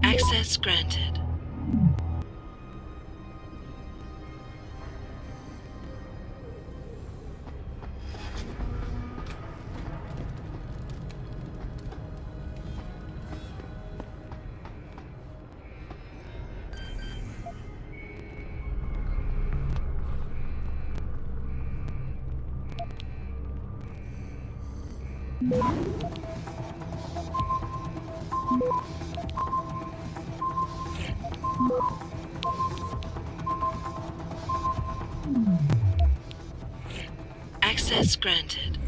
Access granted. Access granted.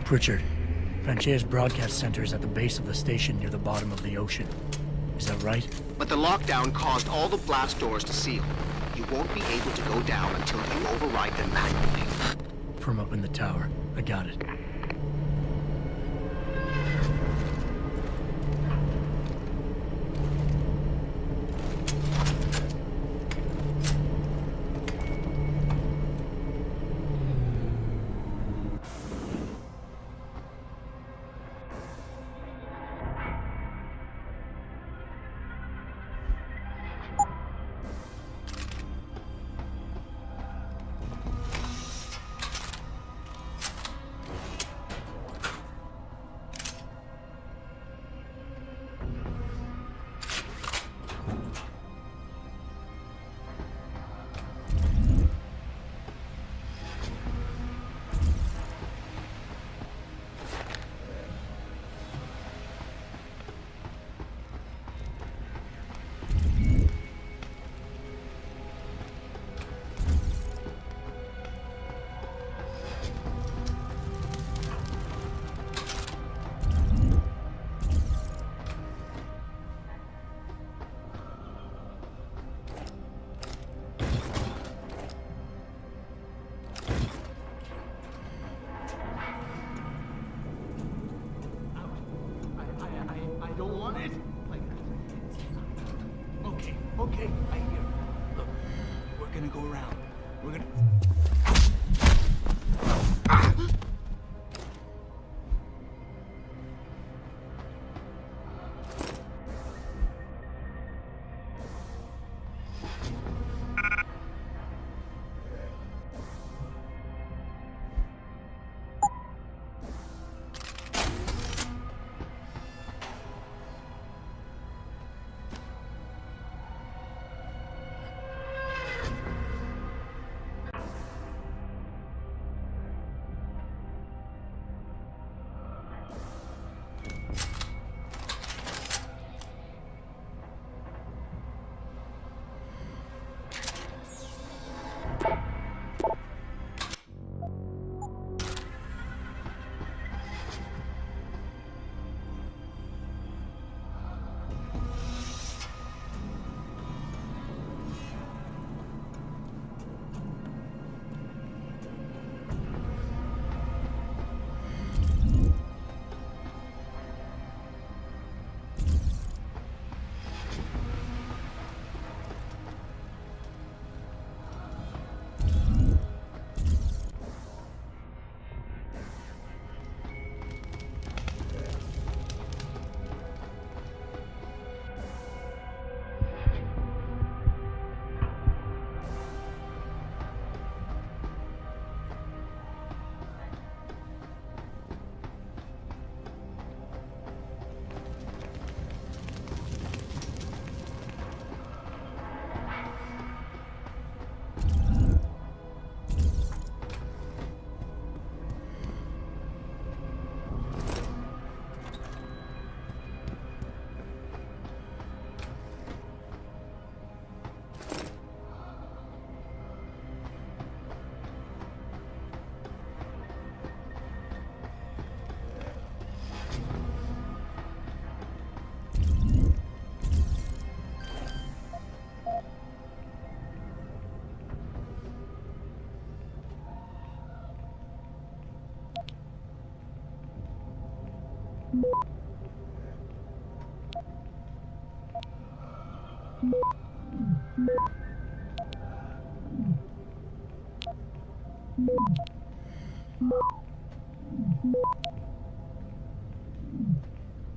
Pritchard, Panchea's broadcast center is at the base of the station near the bottom of the ocean. Is that right? But the lockdown caused all the blast doors to seal. You won't be able to go down until you override them manually. From up in the tower. I got it. Okay, I hear. Look, we're gonna go around. We're gonna...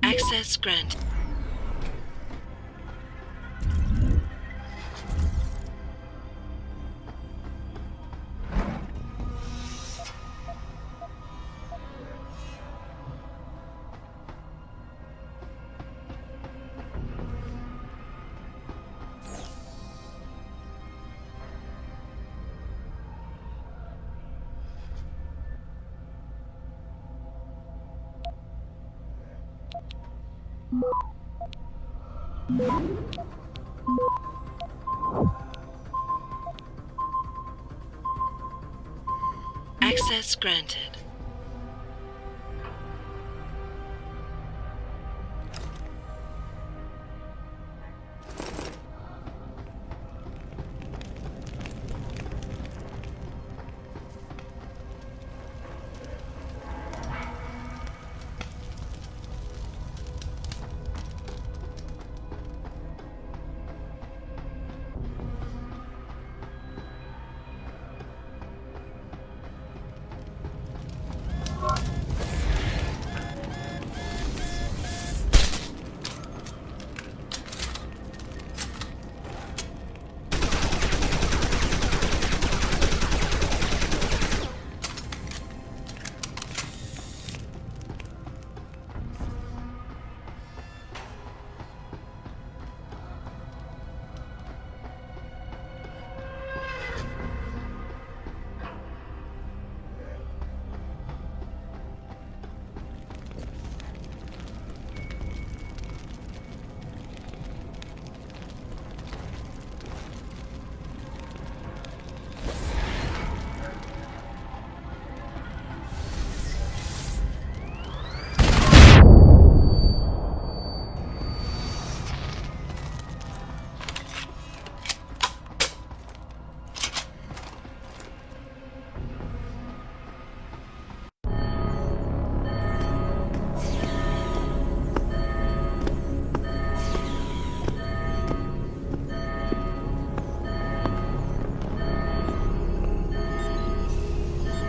Access granted. Access granted.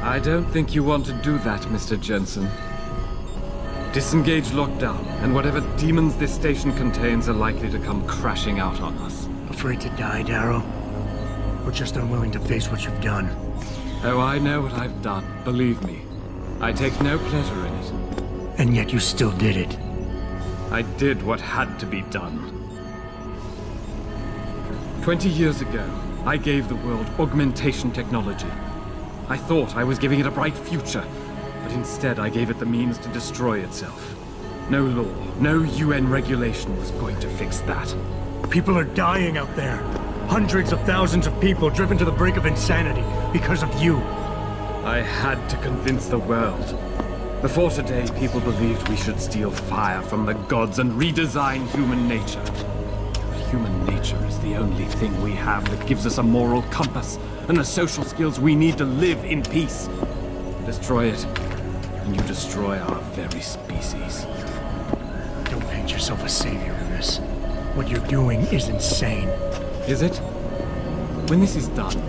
I don't think you want to do that, Mr. Jensen. Disengage lockdown, and whatever demons this station contains are likely to come crashing out on us. Afraid to die, Darrow? Or just unwilling to face what you've done? Oh, I know what I've done, believe me. I take no pleasure in it. And yet you still did it. I did what had to be done. 20 years ago, I gave the world augmentation technology. I thought I was giving it a bright future, but instead I gave it the means to destroy itself. No law, no UN regulation was going to fix that. People are dying out there. Hundreds of thousands of people driven to the brink of insanity because of you. I had to convince the world. Before today, people believed we should steal fire from the gods and redesign human nature. But human nature is the only thing we have that gives us a moral compass and the social skills we need to live in peace. Destroy it, and you destroy our very species. Don't paint yourself a savior in this. What you're doing is insane. Is it? When this is done,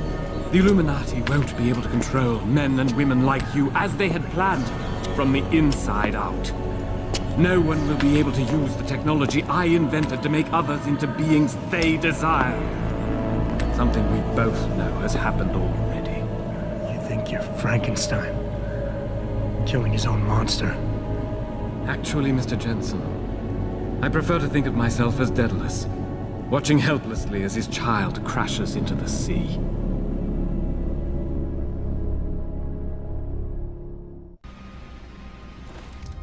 the Illuminati won't be able to control men and women like you as they had planned, from the inside out. No one will be able to use the technology I invented to make others into beings they desire. Something we both know has happened already. You think you're Frankenstein? Killing his own monster? Actually, Mr. Jensen, I prefer to think of myself as Daedalus, watching helplessly as his child crashes into the sea.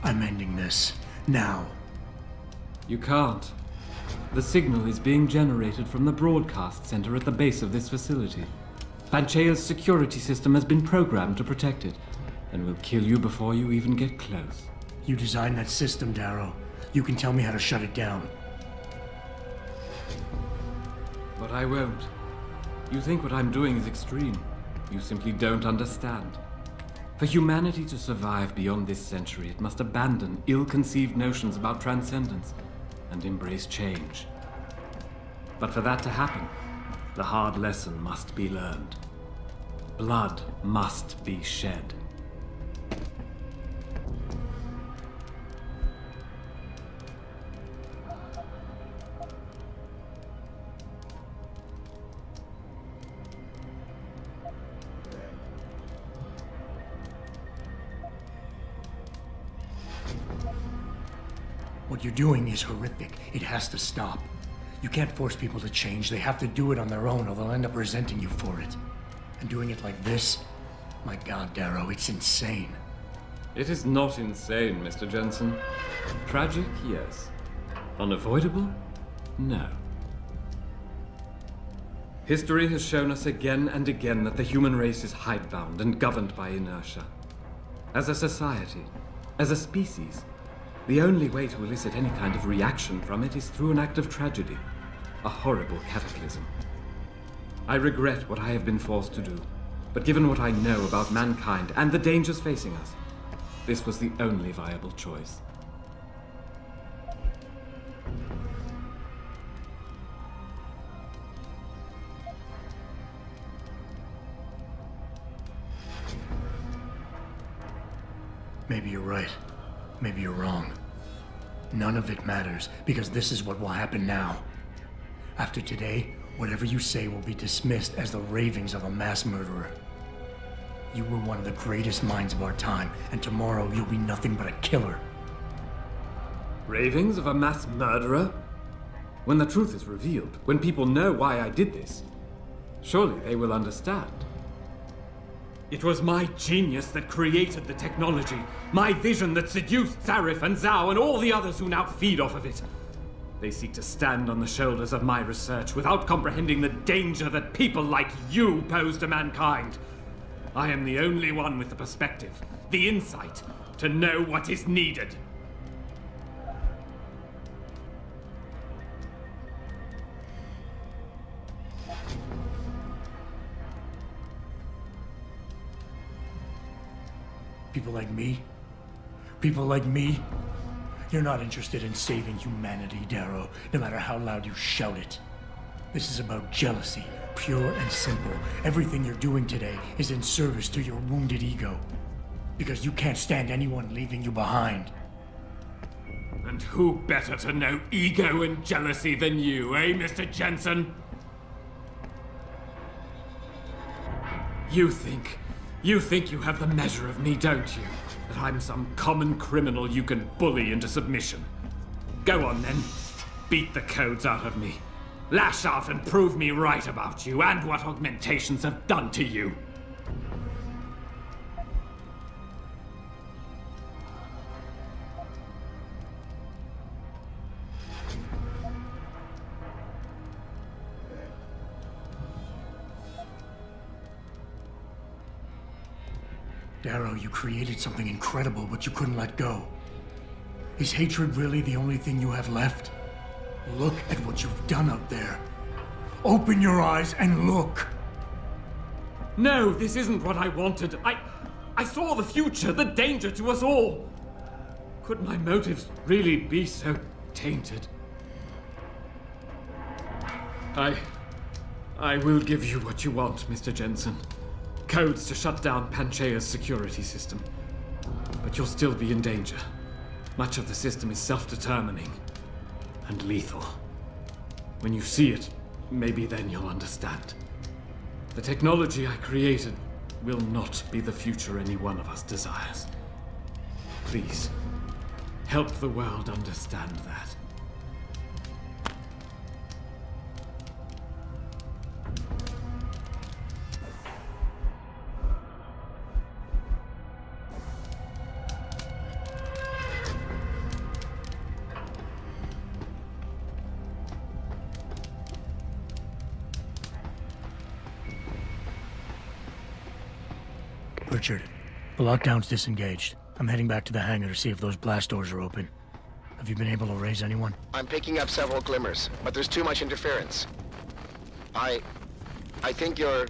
I'm ending this. Now. You can't. The signal is being generated from the broadcast center at the base of this facility. Panchea's security system has been programmed to protect it, and will kill you before you even get close. You designed that system, Darrow. You can tell me how to shut it down. But I won't. You think what I'm doing is extreme. You simply don't understand. For humanity to survive beyond this century, it must abandon ill-conceived notions about transcendence and embrace change. But for that to happen, the hard lesson must be learned. Blood must be shed. What you're doing is horrific. It has to stop. You can't force people to change. They have to do it on their own, or they'll end up resenting you for it. And doing it like this? My God, Darrow, it's insane. It is not insane, Mr. Jensen. Tragic, yes. Unavoidable? No. History has shown us again and again that the human race is hidebound and governed by inertia. As a society, as a species, the only way to elicit any kind of reaction from it is through an act of tragedy, a horrible cataclysm. I regret what I have been forced to do, but given what I know about mankind and the dangers facing us, this was the only viable choice. Maybe you're right. Maybe you're wrong. None of it matters, because this is what will happen now. After today, whatever you say will be dismissed as the ravings of a mass murderer. You were one of the greatest minds of our time, and tomorrow you'll be nothing but a killer. Ravings of a mass murderer? When the truth is revealed, when people know why I did this, surely they will understand. It was my genius that created the technology, my vision that seduced Sarif and Zhao and all the others who now feed off of it. They seek to stand on the shoulders of my research without comprehending the danger that people like you pose to mankind. I am the only one with the perspective, the insight, to know what is needed. People like me? People like me? You're not interested in saving humanity, Darrow, no matter how loud you shout it. This is about jealousy, pure and simple. Everything you're doing today is in service to your wounded ego. Because you can't stand anyone leaving you behind. And who better to know ego and jealousy than you, eh, Mr. Jensen? You think you have the measure of me, don't you? That I'm some common criminal you can bully into submission. Go on then, beat the codes out of me. Lash out and prove me right about you and what augmentations have done to you. Darrow, you created something incredible, but you couldn't let go. Is hatred really the only thing you have left? Look at what you've done out there. Open your eyes and look! No, this isn't what I wanted. I saw the future, the danger to us all. Could my motives really be so tainted? I will give you what you want, Mr. Jensen. Codes to shut down Panchaea's security system. But you'll still be in danger. Much of the system is self-determining and lethal. When you see it, maybe then you'll understand. The technology I created will not be the future any one of us desires. Please, help the world understand that. Richard, the lockdown's disengaged. I'm heading back to the hangar to see if those blast doors are open. Have you been able to raise anyone? I'm picking up several glimmers, but there's too much interference. I think you're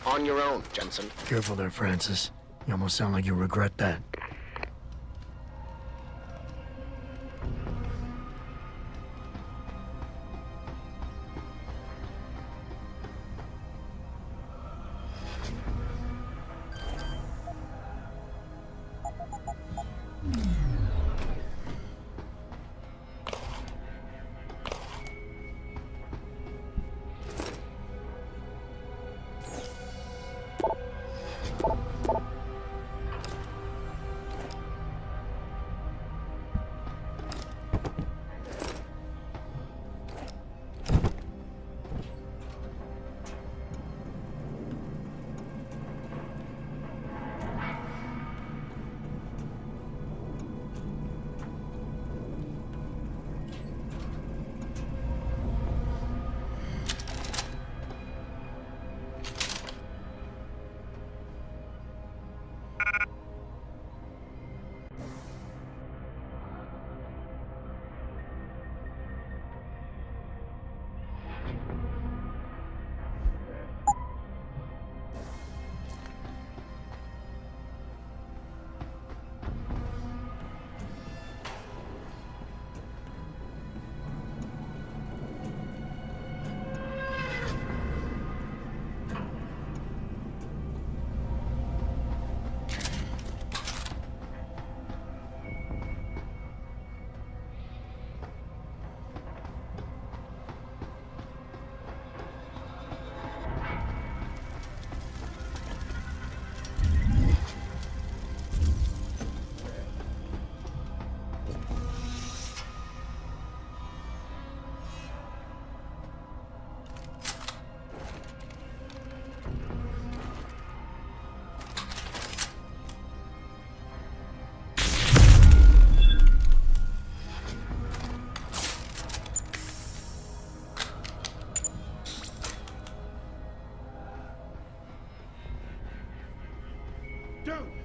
on your own, Jensen. Careful there, Francis. You almost sound like you regret that.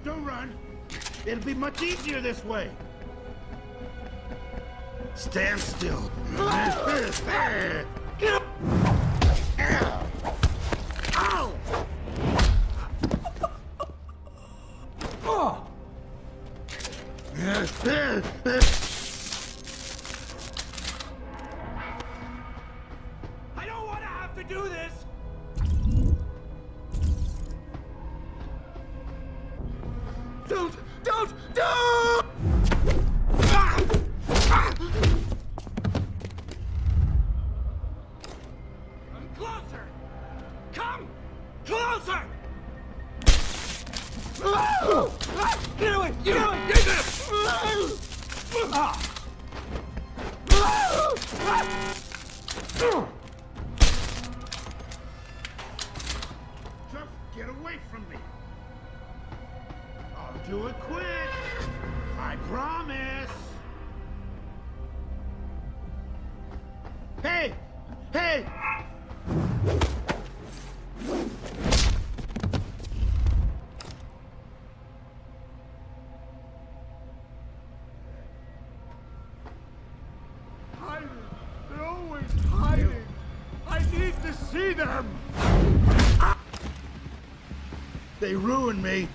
Don't run. It'll be much easier this way. Stand still. Get up! Ow! Oh! I don't want to have to do this! Don't! Come closer! Come closer! Get away! Get away! Just get away from me! I'll do it quick! I promise! Hey! Hey! Hiding! They're always hiding! I need to see them! They ruined me!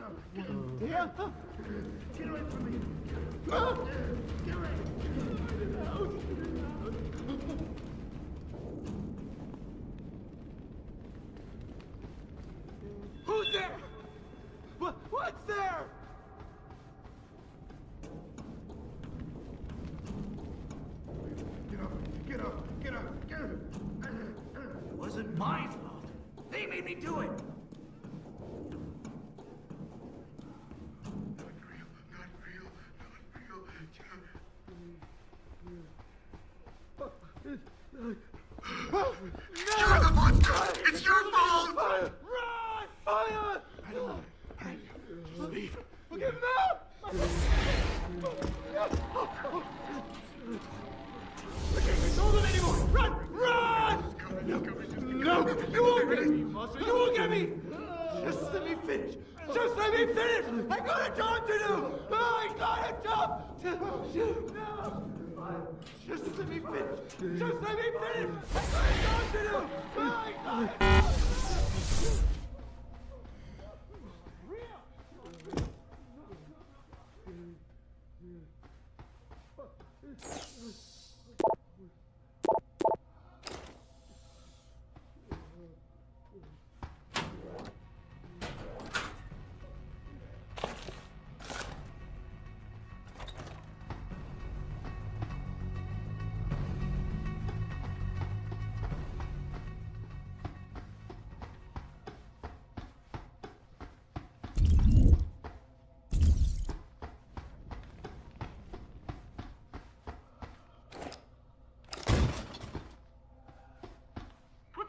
Get away from me! Get away! Who's there? What's there? Get up! It wasn't my fault. They made me do it. You're the monster! It's your fault! Run! Fire! Just leave. Look at him now! I can't control them anymore! Run! Run! No! You won't get me, monster! You won't get me! Just let me finish! Just let me finish! I got a job to do! I got a job to do! No! Just let me finish! Just let me finish! I got a job to do! I got a job!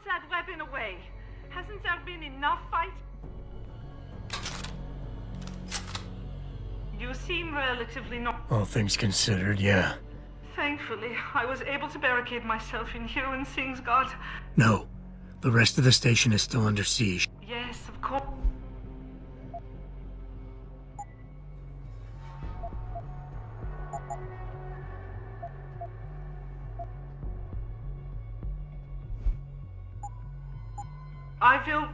That weapon away. Hasn't there been enough fight? You seem relatively not. All things considered, yeah. Thankfully, I was able to barricade myself in here when things got. No. The rest of the station is still under siege. Yes, of course. I feel.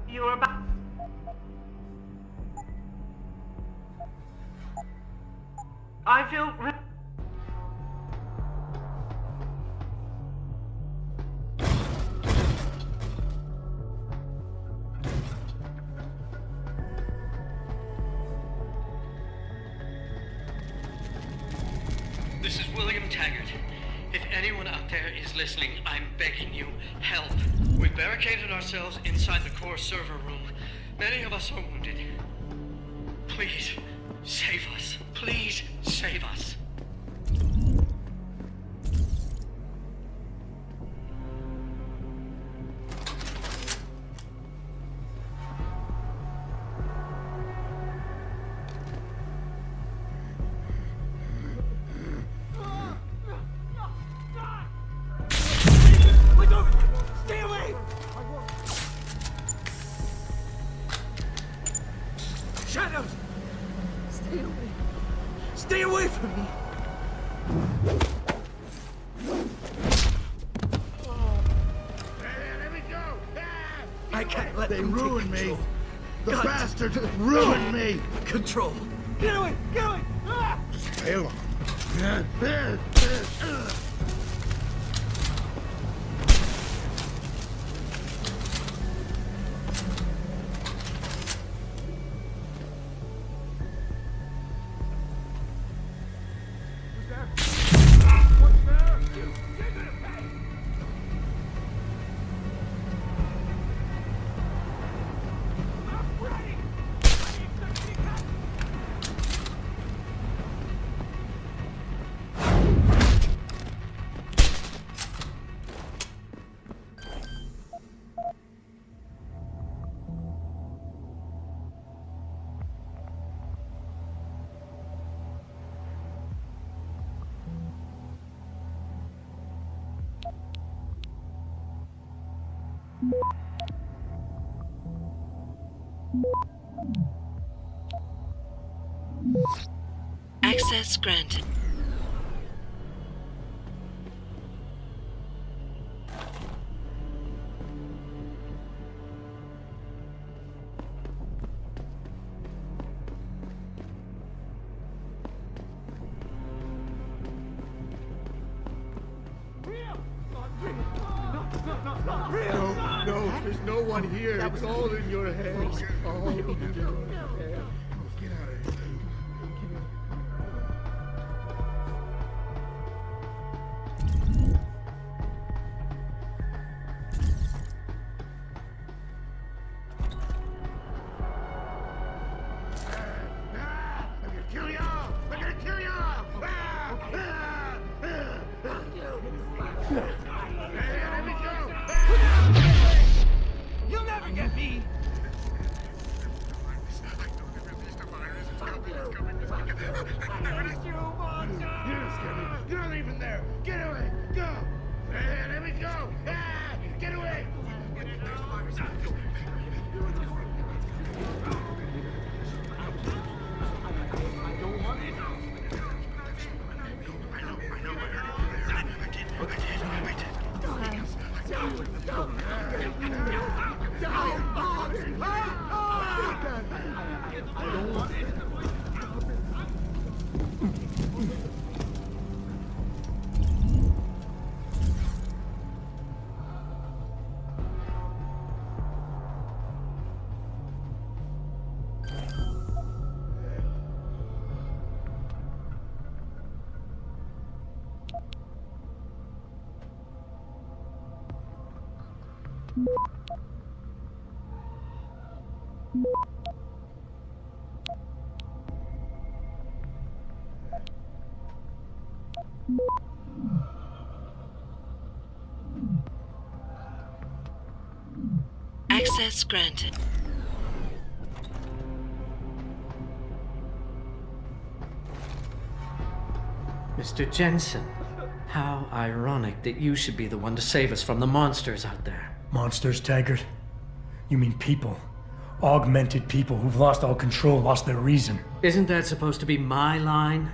You're about. I feel. This is William Taggart. If anyone out there is listening, I'm begging you, help. We've barricaded ourselves inside the core server room. Many of us are wounded. Please, save us. Please, save us. Stay away! Shadows! Stay away. Stay away from me! Let me go! I can't let them ruin me. The bastards ruined me. Control. Get away! Get away! Stay along. Access granted. No, there's no one here. It's all in your head. All in your head. Get out of here. I'm gonna kill you all! I'm gonna kill you all! Let me go! You'll never get me! You're not even there! Get away! Go! Let me go! Get away! I don't want it. I don't want it. Access granted. Mr. Jensen, how ironic that you should be the one to save us from the monsters out there. Monsters, Taggart? You mean people. Augmented people who've lost all control, lost their reason. Isn't that supposed to be my line?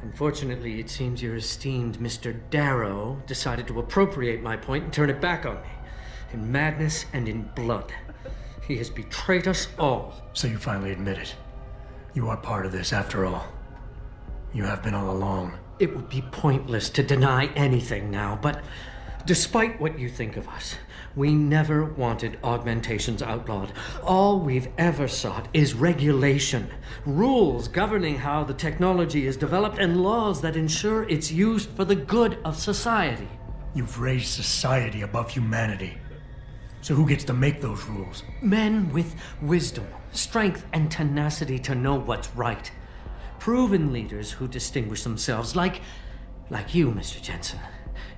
Unfortunately, it seems your esteemed Mr. Darrow decided to appropriate my point and turn it back on me. In madness and in blood. He has betrayed us all. So you finally admit it. You are part of this, after all. You have been all along. It would be pointless to deny anything now, but despite what you think of us, we never wanted augmentations outlawed. All we've ever sought is regulation, rules governing how the technology is developed, and laws that ensure its use for the good of society. You've raised society above humanity. So who gets to make those rules? Men with wisdom, strength, and tenacity to know what's right. Proven leaders who distinguish themselves like you, Mr. Jensen.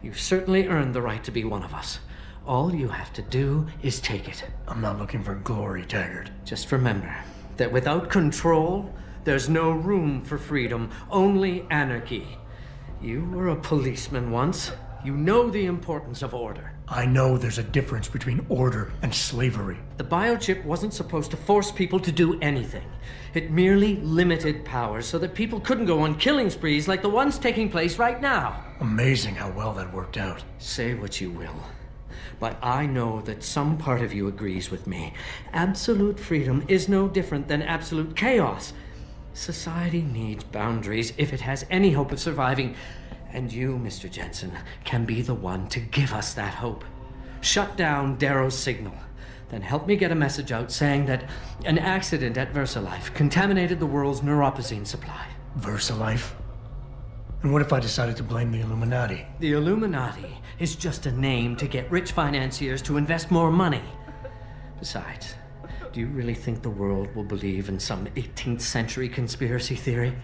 You've certainly earned the right to be one of us. All you have to do is take it. I'm not looking for glory, Taggart. Just remember that without control, there's no room for freedom, only anarchy. You were a policeman once. You know the importance of order. I know there's a difference between order and slavery. The biochip wasn't supposed to force people to do anything. It merely limited powers so that people couldn't go on killing sprees like the ones taking place right now. Amazing how well that worked out. Say what you will, but I know that some part of you agrees with me. Absolute freedom is no different than absolute chaos. Society needs boundaries if it has any hope of surviving. And you, Mr. Jensen, can be the one to give us that hope. Shut down Darrow's signal. Then help me get a message out saying that an accident at VersaLife contaminated the world's neuropozyne supply. VersaLife? And what if I decided to blame the Illuminati? The Illuminati is just a name to get rich financiers to invest more money. Besides, do you really think the world will believe in some 18th century conspiracy theory?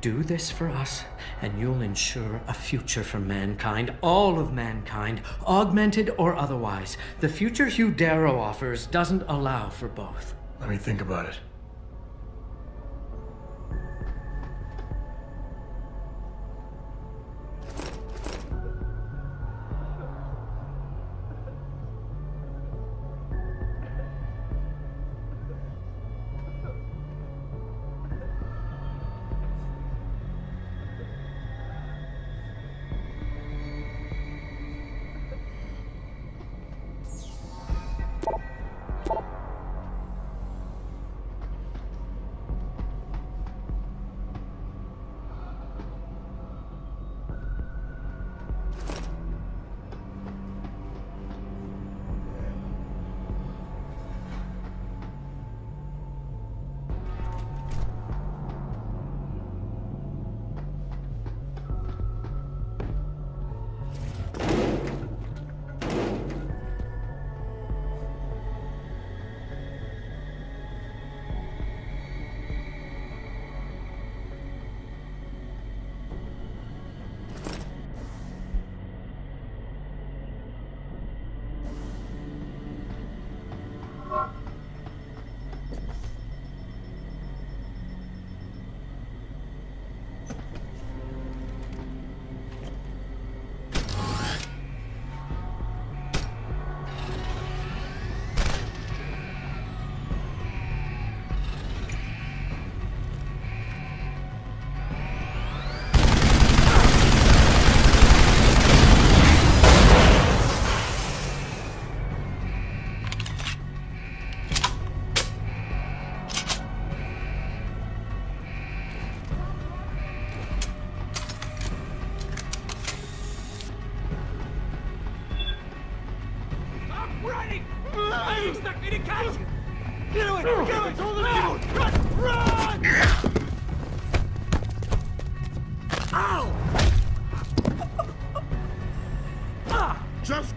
Do this for us, and you'll ensure a future for mankind, all of mankind, augmented or otherwise. The future Hugh Darrow offers doesn't allow for both. Let me think about it. Get away! Run! Run! Ow! Just...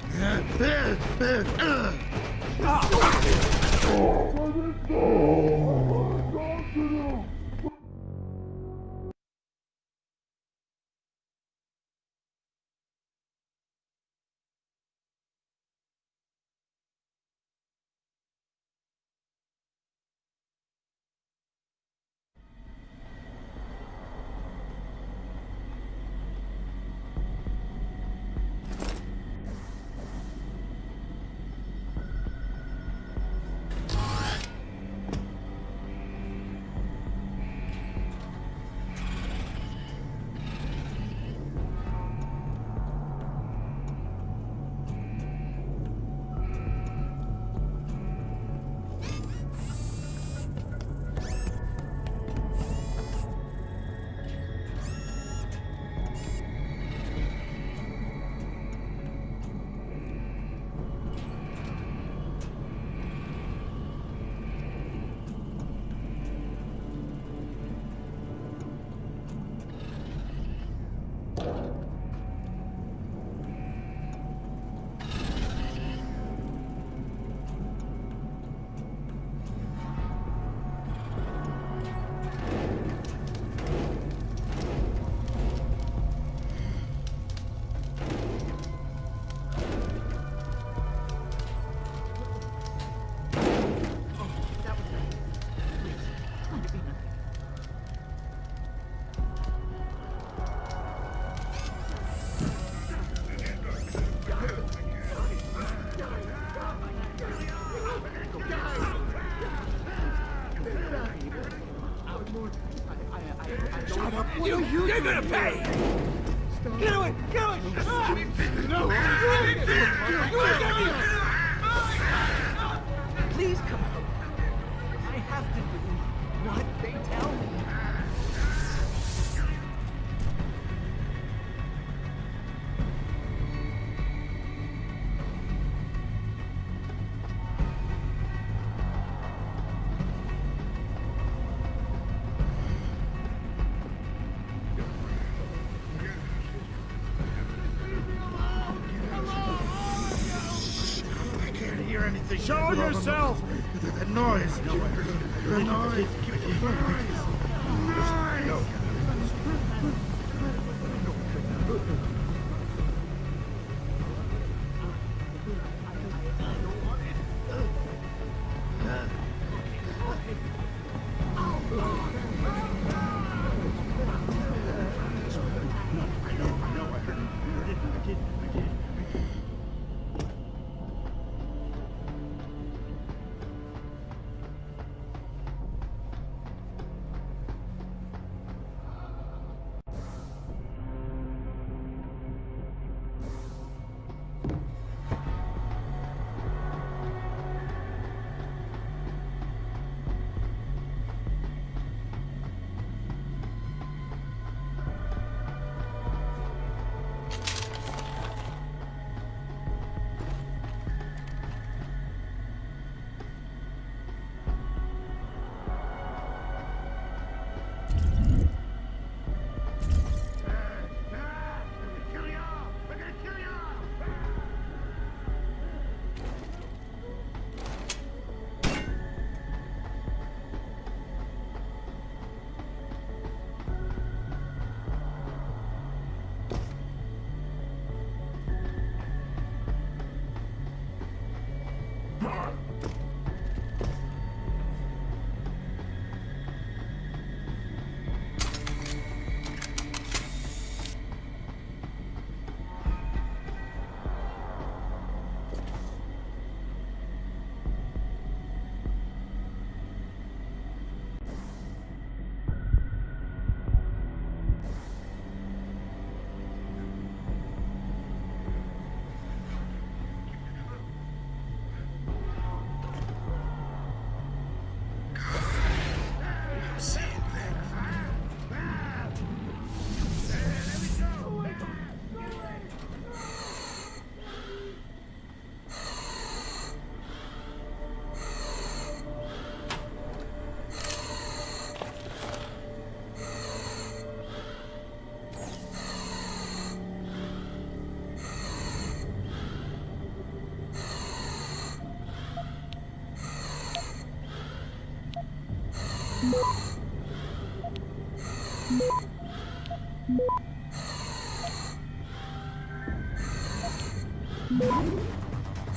You're gonna pay! Get away! Get away! No! Please come out. I have to do what they tell me. Show yourself! The noise! The noise!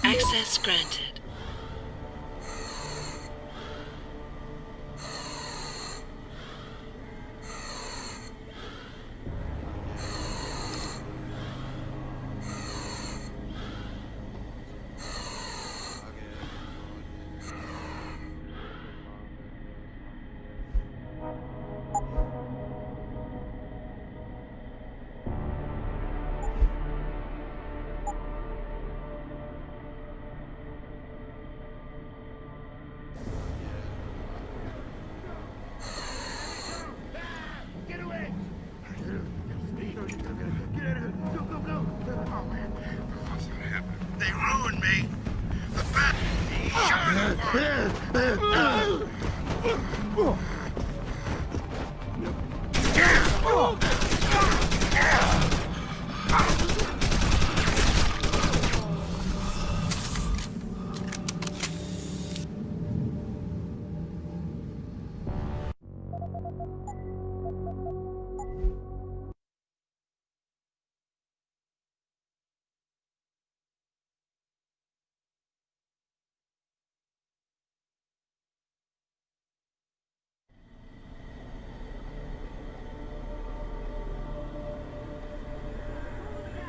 Access granted. They ruined me. The bat shot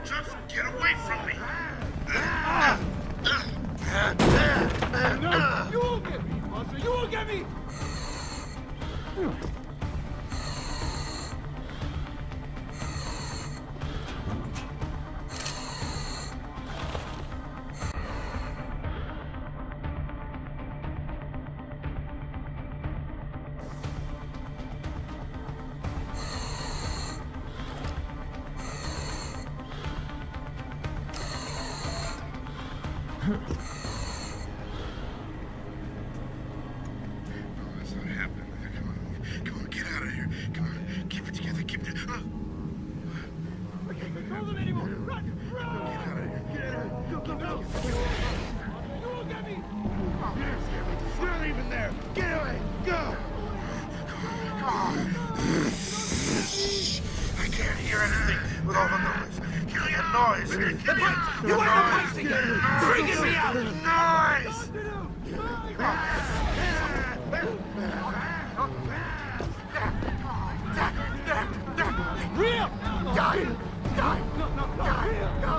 Just get away from me! No! You won't get me, monster! You won't get me! That's not happening. Come on, get out of here. Come on, keep it together, keep it. I can't control them anymore! Run! Run! Get out of here. Get out of here. Go, go, go! You won't get me! You're not even there. Get away. Go. Come on. I can't hear anything with all the noise. Give me a noise. The pipes. You want the pipes again? Freaking me out! Noise. Real! Die. Die. No, no, no! Die. Real! No.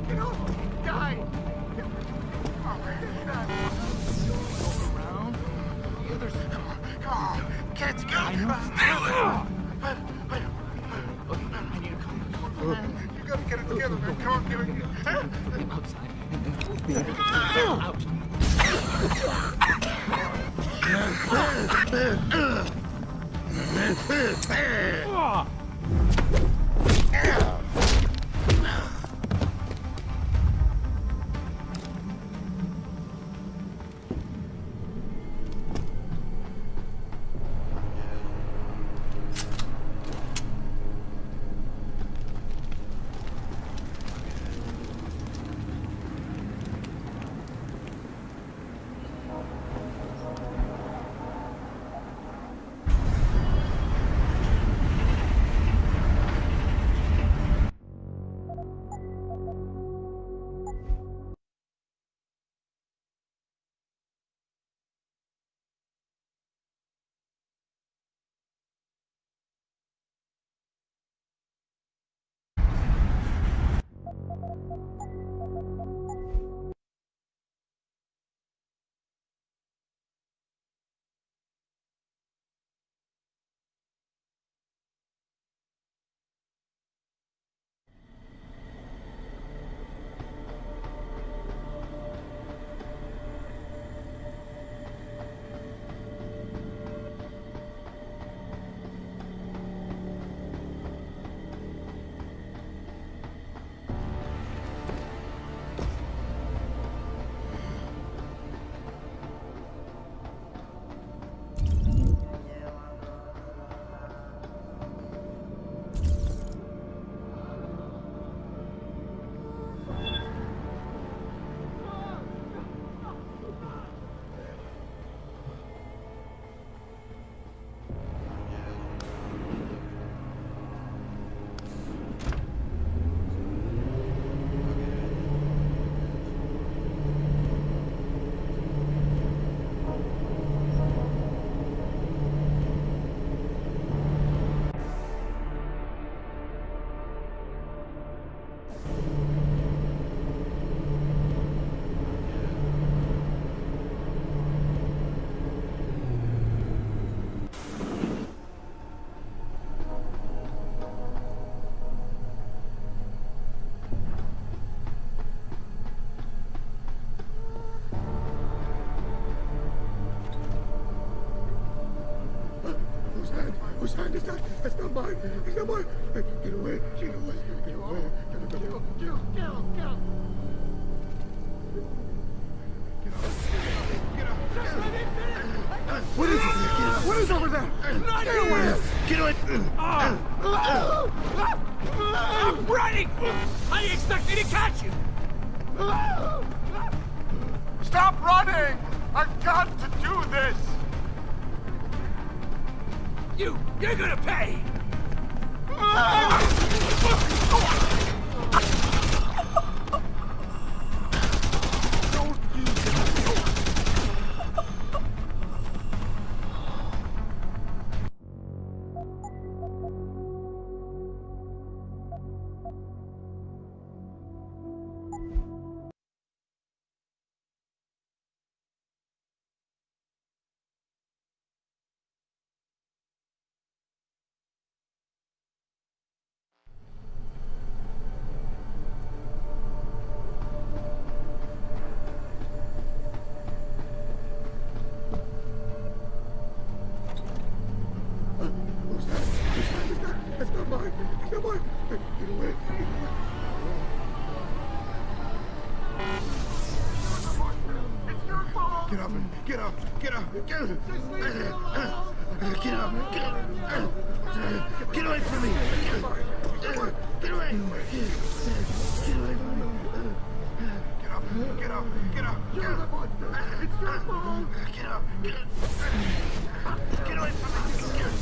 Get off. Die. Around. The others. Come on. Get it together. I know. Okay, I need a car. You gotta get it together, man. Come on, get it. Outside. And then out. Whose hand is that? That's not mine. It's not mine. Hey, get away. Get away. Get away. Get away. Get up. Get up. Get up. Get up. Just let me finish. What is it? Get up. What is over there? Stay away. Get away. I'm running! How do you expect me to catch you? Stop running! I've got to do this! You're gonna pay! That's not mine. It's not mine. Hey, get away. Get up. Get up. Get up. Get up. Get up. Get up. Get away from me. Get away. Get away. Get away from me. Get up. Get up. Get up. Get up. It's your fault. Get up. Get up. Get away from me. Get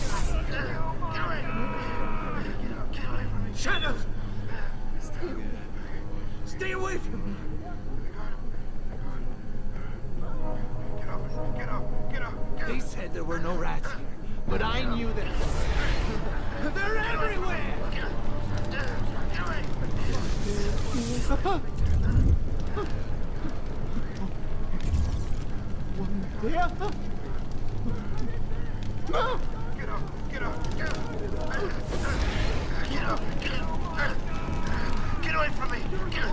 away. Get away from me. Shadows! Stay away from me! Get up. Get up. Get up. They said there were no rats here, but I knew them. They're everywhere! Get away. Yeah? Get up. Get up. Get up. Get up. Get away from me. Get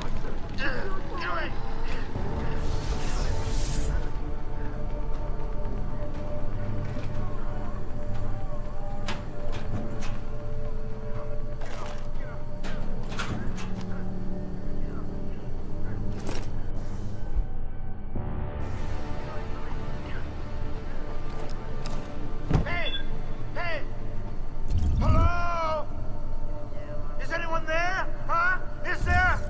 away. Hey! Hey! Hello? Is anyone there? Huh? Is there?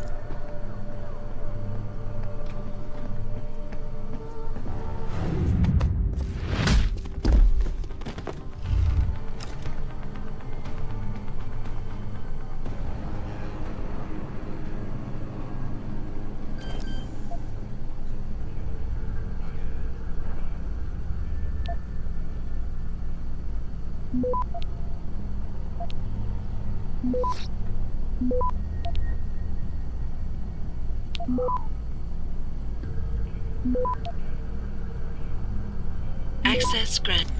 Access granted.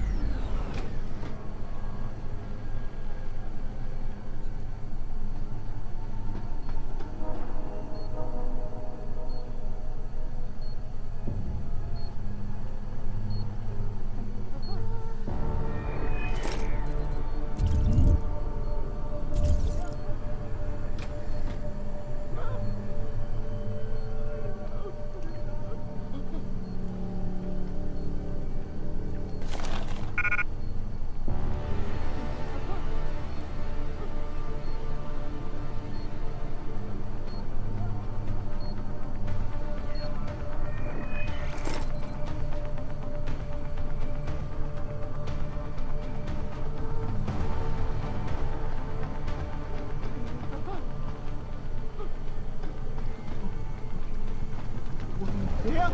Yeah?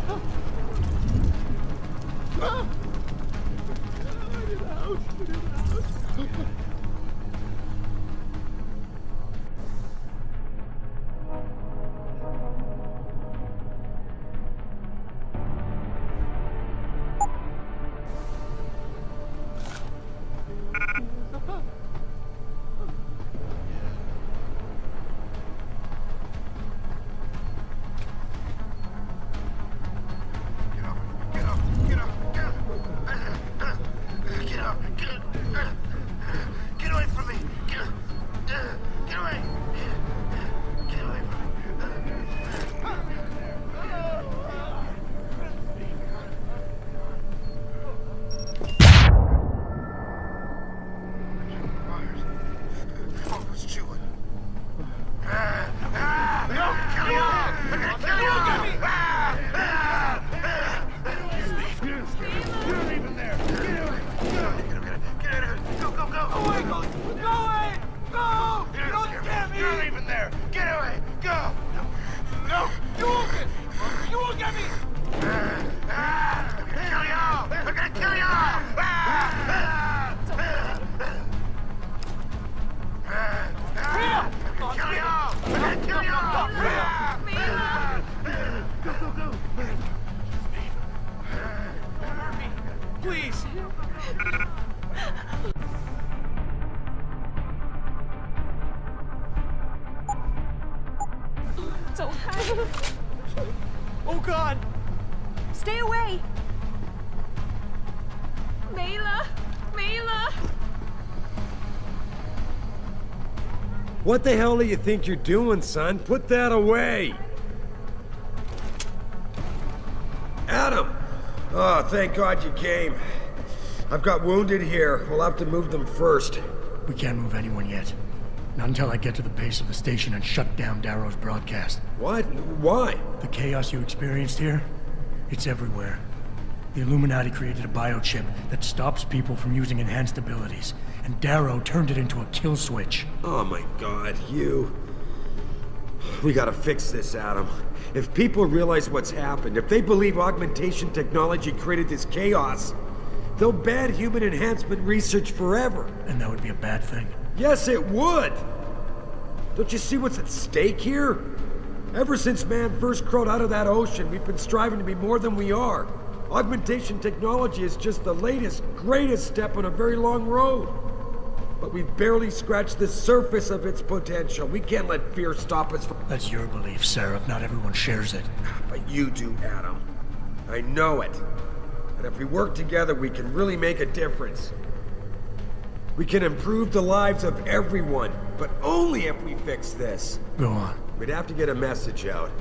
Oh God! Stay away! Mayla! Mayla! What the hell do you think you're doing, son? Put that away! Adam! Oh, thank God you came. I've got wounded here. We'll have to move them first. We can't move anyone yet. Not until I get to the base of the station and shut down Darrow's broadcast. What? Why? The chaos you experienced here, it's everywhere. The Illuminati created a biochip that stops people from using enhanced abilities, and Darrow turned it into a kill switch. Oh my God, you... We gotta fix this, Adam. If people realize what's happened, if they believe augmentation technology created this chaos, they'll ban human enhancement research forever. And that would be a bad thing. Yes, it would! Don't you see what's at stake here? Ever since man first crawled out of that ocean, we've been striving to be more than we are. Augmentation technology is just the latest, greatest step on a very long road. But we've barely scratched the surface of its potential. We can't let fear stop us from... That's your belief, Sarif. Not everyone shares it. But you do, Adam. I know it. And if we work together, we can really make a difference. We can improve the lives of everyone, but only if we fix this. Go on. We'd have to get a message out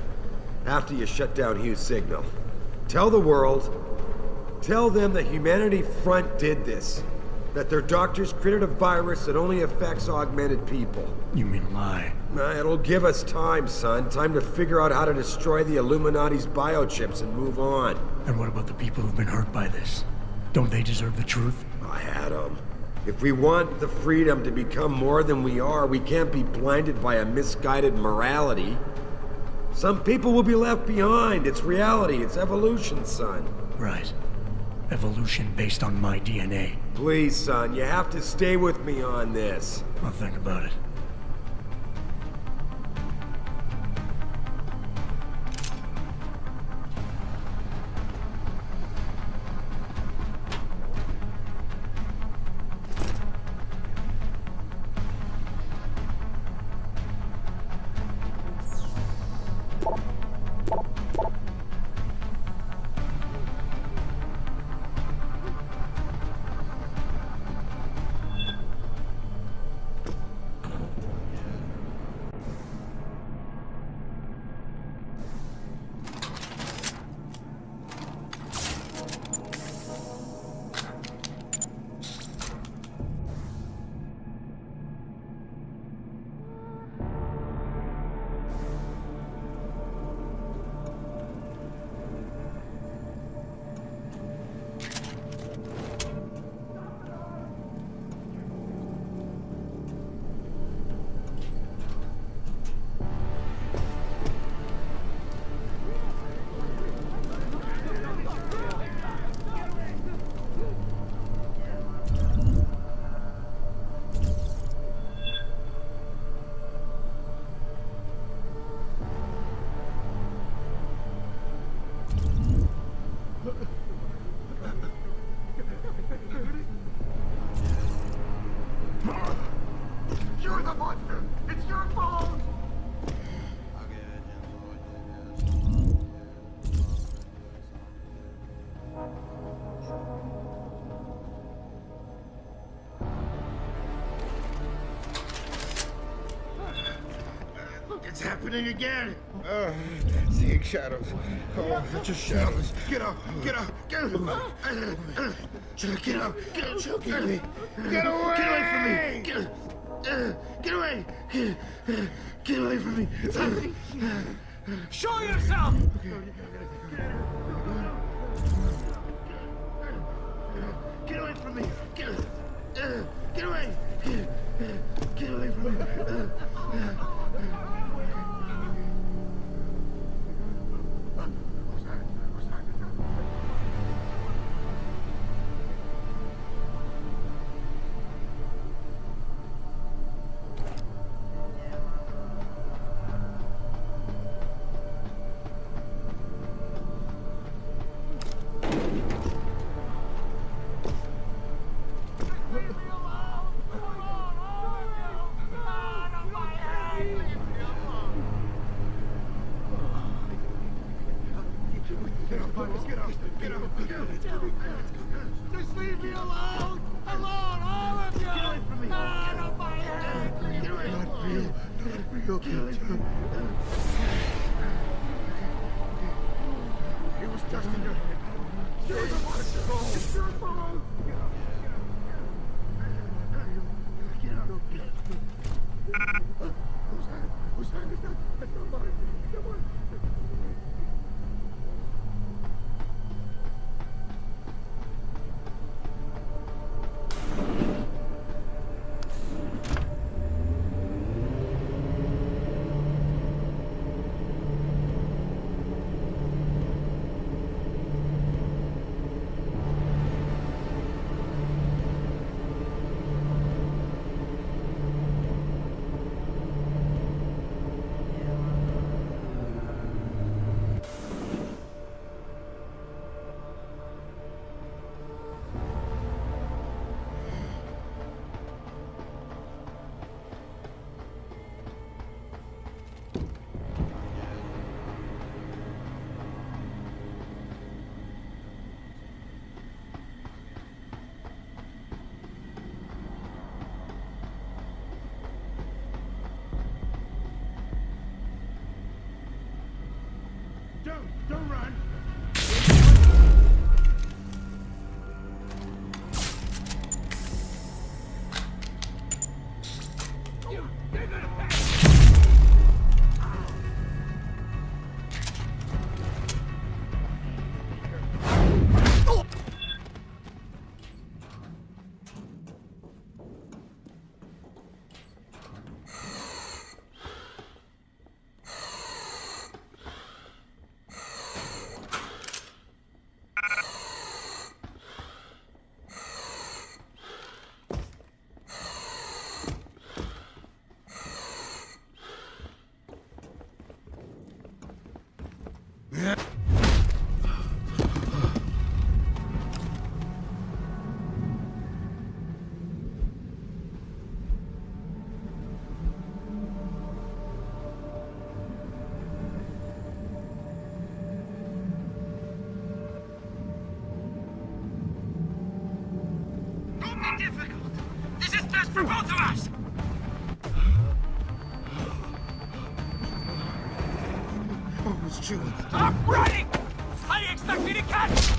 after you shut down Hugh's signal. Tell the world, tell them the Humanity Front did this. That their doctors created a virus that only affects augmented people. You mean lie? It'll give us time, son. Time to figure out how to destroy the Illuminati's biochips and move on. And what about the people who've been hurt by this? Don't they deserve the truth? Adam, if we want the freedom to become more than we are, we can't be blinded by a misguided morality. Some people will be left behind. It's reality. It's evolution, son. Right. Evolution based on my DNA. Please, son, you have to stay with me on this. I'll think about it. You're the monster! It's your fault! It's happening again! Seeing shadows. Oh, they're just shadows. Get up! Get up! Get up! Get up! Get up! Choking me! Get away! Get away from me! Get away! Get away from me! It's happening! Show yourself! Get away from me! Get away! Get away from me! It was just in your head. You're the one to go. You're wrong. Get up. Get out. Whose hand is that? That's not mine. Come on. Don't run! You're gonna pay! Difficult. This is best for both of us. Oh, it's chilling. I'm running. How do you expect me to catch?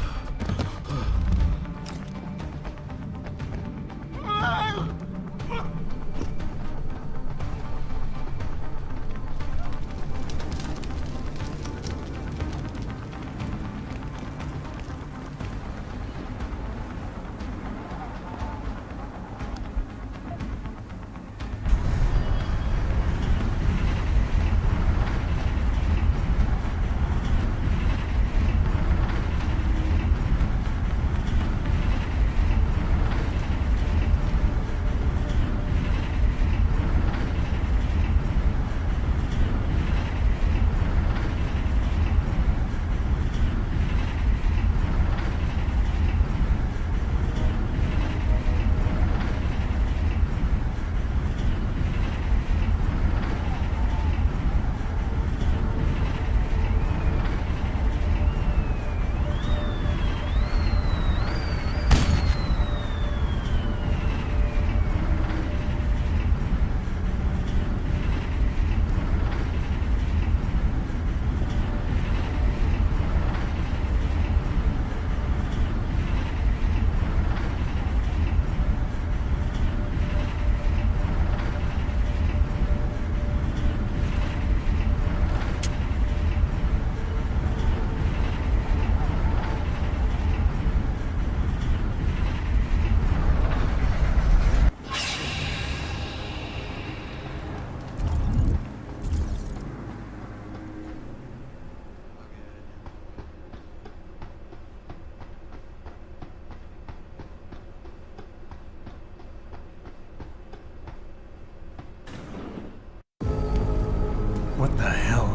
What the hell?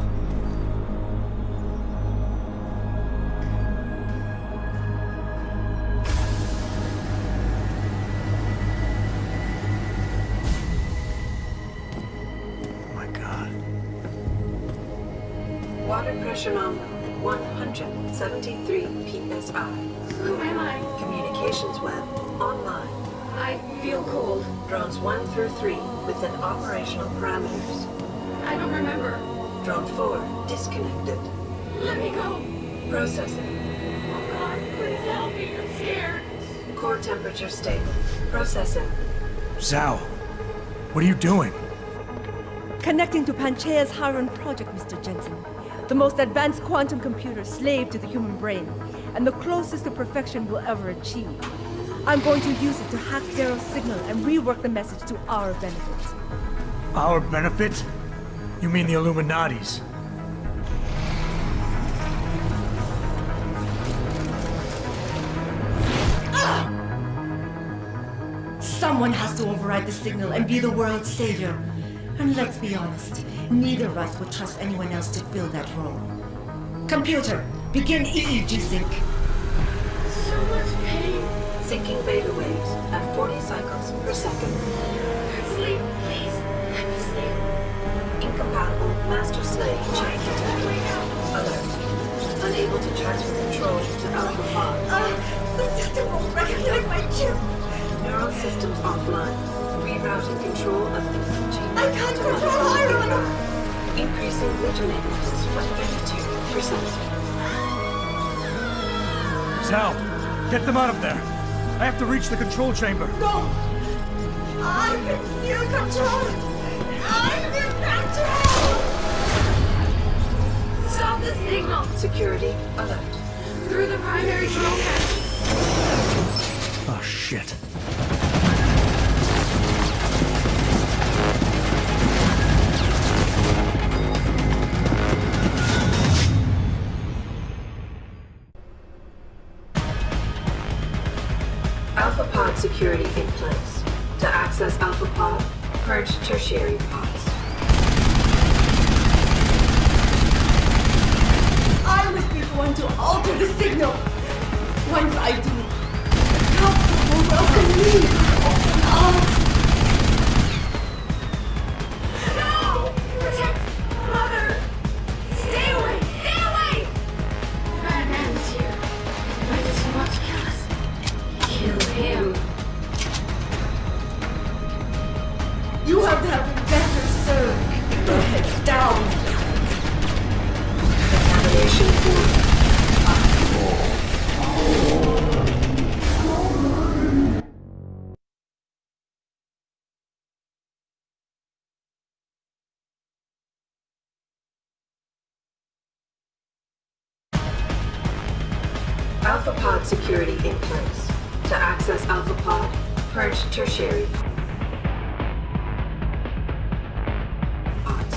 Oh my God. Water pressure nominal at 173 psi. Who am I? Communications web online. I feel cold. Drones 1 through 3 within operational parameters. I don't remember. Drone 4 disconnected. Let me go. Processing. Oh God, please help me. I'm scared. Core temperature stable. Processing. Zhao, what are you doing? Connecting to Panchaea's Haron project, Mr. Jensen. The most advanced quantum computer slave to the human brain, and the closest to perfection we'll ever achieve. I'm going to use it to hack Darrow's signal and rework the message to our benefit. Our benefit? You mean the Illuminati's? Someone has to override the signal and be the world's savior. And let's be honest, neither of us would trust anyone else to fill that role. Computer, begin EEG sync. So much pain. Syncing beta waves at 40 cycles per second. Sleep, please. Let me sleep. Incompatible master-slave chain detected. Alert. Unable to transfer control to Alpha Pod. The system won't recognize my chip. Neural systems offline. Rerouting control of the chain. I can't control Iron! Increasing originations by 32%. Zhao, get them out of there. I have to reach the control chamber. No! I can still control it! I'm in control! Stop the signal. Security alert. Through the primary control panel. Oh, shit. Alpha Pod security in place. To access Alpha Pod, purge tertiary pods. I must be the one to alter the signal. Once I do, the council will welcome me with open arms. No! Protect Mother! Stay away! Stay away! Bad man is here. Why does he want to kill us? Kill him. You have to have been better served keeping your head down. Contamination for Alpha Pod security in place. To access Alpha Pod, purge tertiary pods.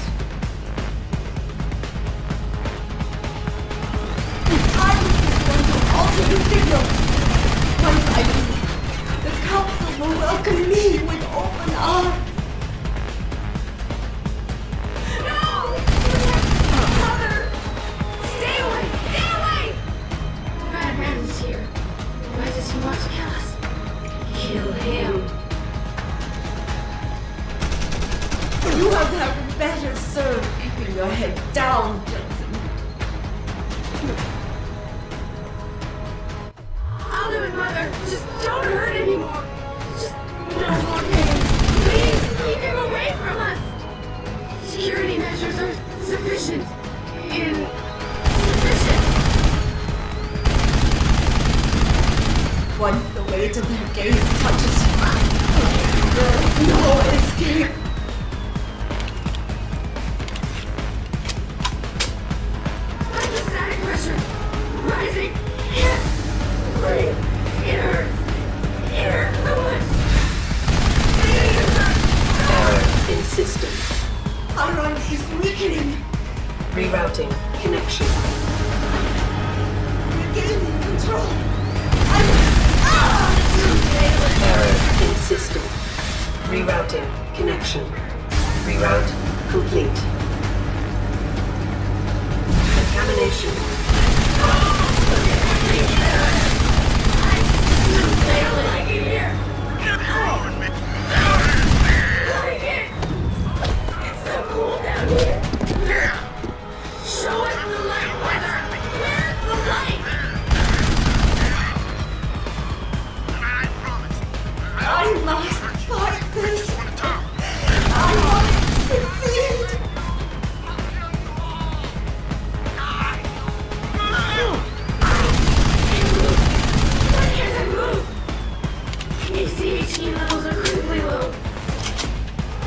I was going to alter the signal. Once I do, the council will welcome me with open arms. No! Protect Mother! Stay away! Stay away! Bad man is here. Why does he want to kill us? Kill him. You have to have been better served keeping your head down, Jensen. I'll do it, Mother. Just don't hurt anymore. Just no more pain. Please keep him away from us. Security measures are sufficient. Insufficient. Once the weight of their gaze touches you, there's no escape. Like the static pressure. Rising. Can't breathe. It hurts. It hurts so much. Error in system. Iron is weakening. Rerouting connection. Regaining control. Error in system. Rerouting connection. Reroute complete. Contamination. I can hear. It's so cool down here. Show us the light, Weather. Where's the light? I promise. I'm Key levels are critically low.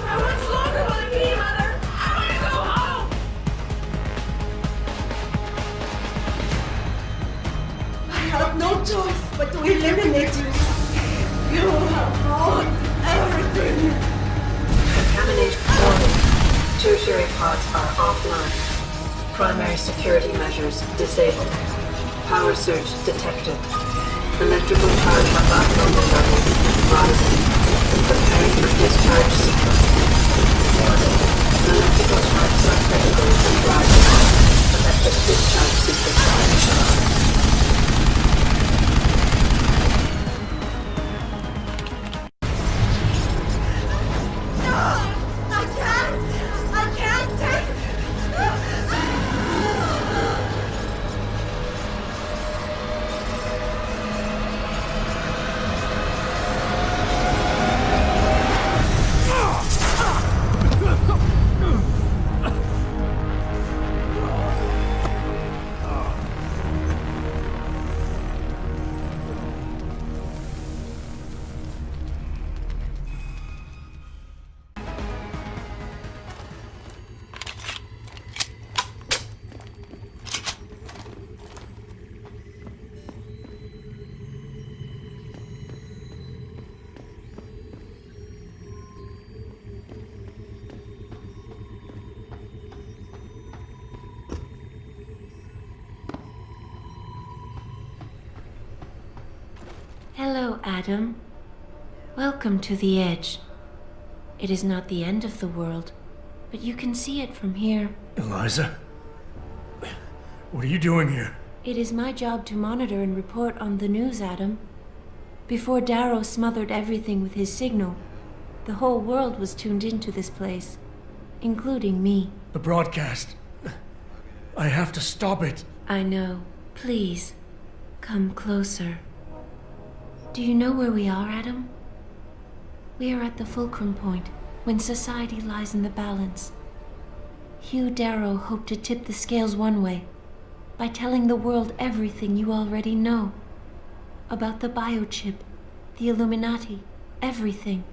How much longer will it be, Mother? I want to go home! I have no choice but to eliminate you. You have ruined everything. Contamination warning. Tertiary pods are offline. Primary security measures disabled. Power surge detected. Electrical charge of abnormal levels rising. Preparing for discharge sequence. Warning. Electrical charges are critical and rising. Electric discharge sequence. Hello, Adam. Welcome to the Edge. It is not the end of the world, but you can see it from here. Eliza? What are you doing here? It is my job to monitor and report on the news, Adam. Before Darrow smothered everything with his signal, the whole world was tuned into this place, including me. The broadcast. I have to stop it. I know. Please, come closer. Do you know where we are, Adam? We are at the fulcrum point, when society lies in the balance. Hugh Darrow hoped to tip the scales one way, by telling the world everything you already know. About the biochip, the Illuminati, everything.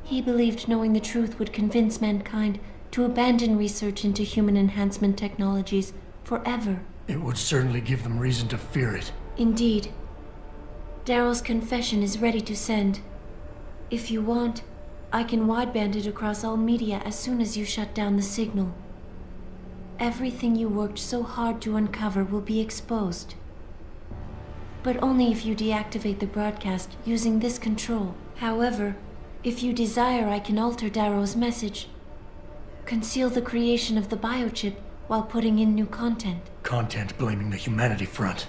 He believed knowing the truth would convince mankind to abandon research into human enhancement technologies forever. It would certainly give them reason to fear it. Indeed. Darrow's confession is ready to send. If you want, I can wideband it across all media as soon as you shut down the signal. Everything you worked so hard to uncover will be exposed. But only if you deactivate the broadcast using this control. However, if you desire, I can alter Darrow's message. Conceal the creation of the biochip while putting in new content. Content blaming the humanity front,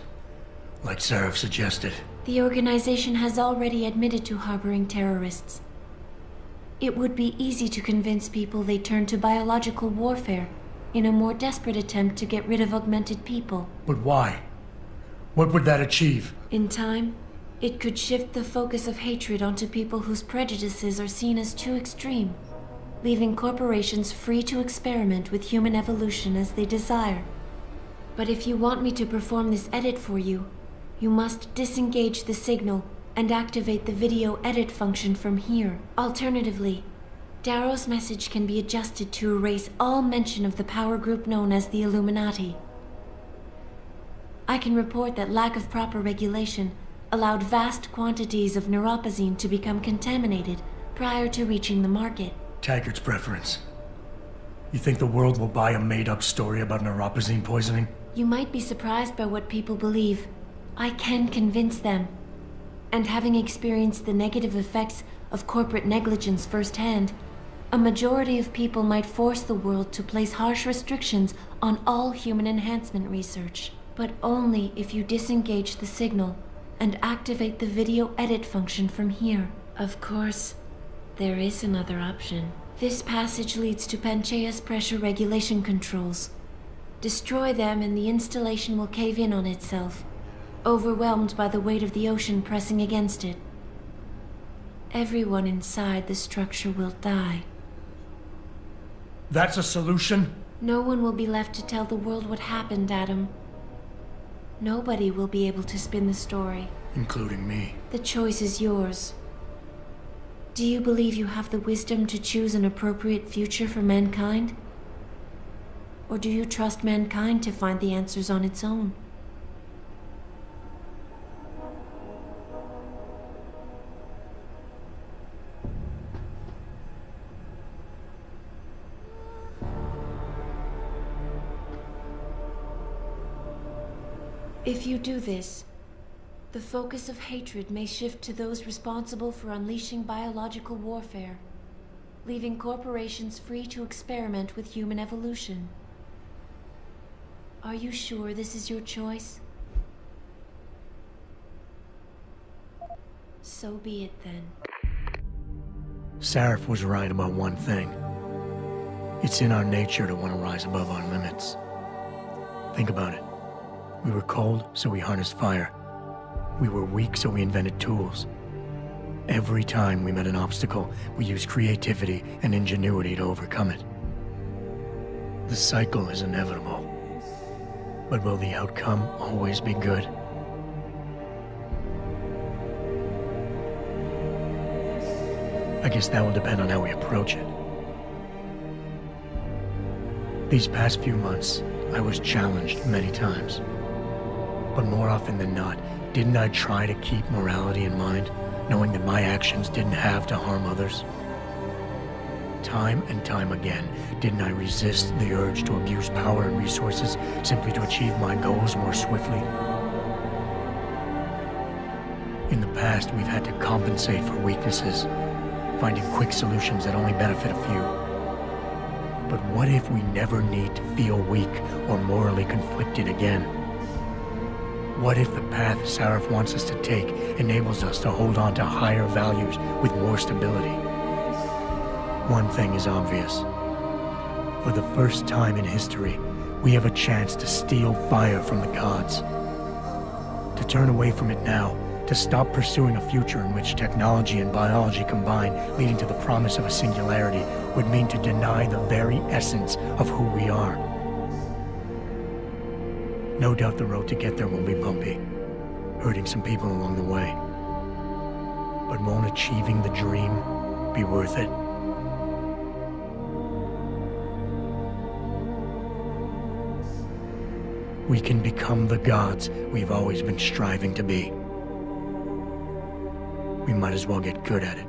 like Sarif suggested. The organization has already admitted to harboring terrorists. It would be easy to convince people they turn to biological warfare in a more desperate attempt to get rid of augmented people. But why? What would that achieve? In time, it could shift the focus of hatred onto people whose prejudices are seen as too extreme, leaving corporations free to experiment with human evolution as they desire. But if you want me to perform this edit for you, you must disengage the signal and activate the video edit function from here. Alternatively, Darrow's message can be adjusted to erase all mention of the power group known as the Illuminati. I can report that lack of proper regulation allowed vast quantities of neuropozyne to become contaminated prior to reaching the market. Taggart's preference. You think the world will buy a made-up story about neuropozyne poisoning? You might be surprised by what people believe. I can convince them. And having experienced the negative effects of corporate negligence firsthand, a majority of people might force the world to place harsh restrictions on all human enhancement research. But only if you disengage the signal and activate the video edit function from here. Of course, there is another option. This passage leads to Panchaea's pressure regulation controls. Destroy them and the installation will cave in on itself, overwhelmed by the weight of the ocean pressing against it. Everyone inside the structure will die. That's a solution? No one will be left to tell the world what happened, Adam. Nobody will be able to spin the story. Including me. The choice is yours. Do you believe you have the wisdom to choose an appropriate future for mankind? Or do you trust mankind to find the answers on its own? If you do this, the focus of hatred may shift to those responsible for unleashing biological warfare, leaving corporations free to experiment with human evolution. Are you sure this is your choice? So be it then. Sarif was right about one thing. It's in our nature to want to rise above our limits. Think about it. We were cold, so we harnessed fire. We were weak, so we invented tools. Every time we met an obstacle, we used creativity and ingenuity to overcome it. The cycle is inevitable. But will the outcome always be good? I guess that will depend on how we approach it. These past few months, I was challenged many times. But more often than not, didn't I try to keep morality in mind, knowing that my actions didn't have to harm others? Time and time again, didn't I resist the urge to abuse power and resources simply to achieve my goals more swiftly? In the past, we've had to compensate for weaknesses, finding quick solutions that only benefit a few. But what if we never need to feel weak or morally conflicted again? What if the path Sarif wants us to take enables us to hold on to higher values with more stability? One thing is obvious. For the first time in history, we have a chance to steal fire from the gods. To turn away from it now, to stop pursuing a future in which technology and biology combine, leading to the promise of a singularity, would mean to deny the very essence of who we are. No doubt the road to get there will be bumpy, hurting some people along the way. But won't achieving the dream be worth it? We can become the gods we've always been striving to be. We might as well get good at it.